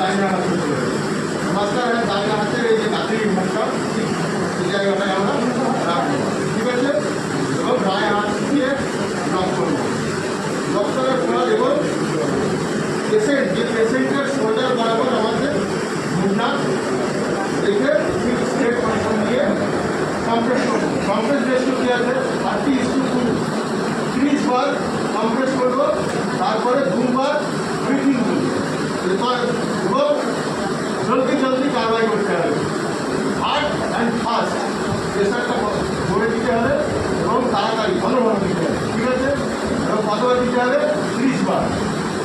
ডাইনে হাত করতে হবে। নমস্কার, ডাইনে হাতের এই যে কাঁথির মুখটা এই জায়গাটায় আমরা রাখবো, ঠিক আছে? এবং ডাইনে হাত দিয়ে লক করবো। লক করার পর এবং পেশেন্ট যে পেশেন্টের শোল্ডার বরাবর আমাদের মুখটা রেখে স্ট্রেট পজিশন দিয়ে কম্প্রেস করবো। কম্প্রেস রেশিও কী আছে? 30:2। 30 বার কম্প্রেস করবো, তারপরে 2 বার ব্রিথিং করবো এবং জলদি জলদি কারবাই করতে হবে। হার্ড অ্যান্ড ফাস্ট প্রেশারটা করে দিতে হবে এবং তাড়াতাড়ি ঘন দিতে হবে, ঠিক আছে? এবং কতবার দিতে হবে? 30 বার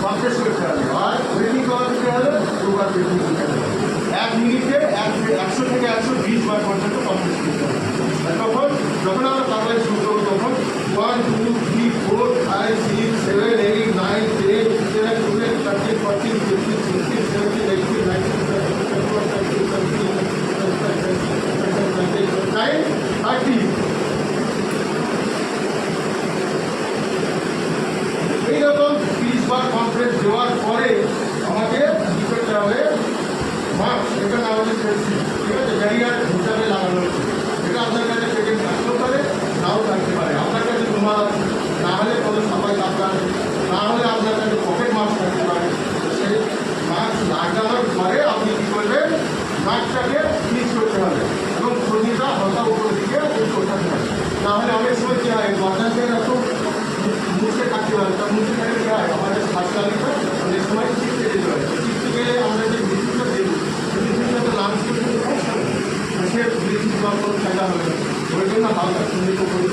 কম্প্রেস করতে হবে। আর ব্রিথিং কবার দিতে হবে? 2 বার ব্রিথিং দিতে হবে। 1 মিনিটে 100 থেকে 120 বার পর্যন্ত কমপ্লিট করতে হবে। যখন আমরা কারবাই শুরু করবো তখন 1, 2, 3, 4, 5, 6, 7, 8, 9, 10, 11, 12, 13, 14, 15, 16, 17, 18, 19, 20, 21, 22, 23, 24, 30। এইরকম 30 বার কমপ্লিট দেওয়ার পরে আমাকে কী করতে হবে? মাস্ক, এটা না হলে ফেলছি, ঠিক আছে? ব্যারিয়ার হিসাবে লাগানো হচ্ছে। এটা আপনার কাছে পেটেন্ট থাকতেও পারে, নাও থাকতে পারে। আপনার কাছে রুমাল না হলে কোনো সাফাই কাপড়, না হলে আপনার কাছে পকেট মাস্ক থাকতে পারে। সেই মাস্ক লাগানোর পরে আপনি কী করবেন? মাস্কটাকে ফিক্স করতে হবে এবং ছবিটা হালকা উপর দিকে করতে হবে। না হলে অনেক সময় কী হয়? বাচ্চাদের এত মুখে থাকতে পারে, তার মুখে থাকলে কী হয়? আমাদের শ্বাসকালিটা অনেক সময় চিপতে যেতে হয়। চিপতে গেলে আমরা যে মেশিনটা দেবো সেই মেশিনটা তো লাঞ্চ করতে সে ব্রিথিং কোনো ফায়দা হবে না। ওই জন্য হালকা সুন্দর করে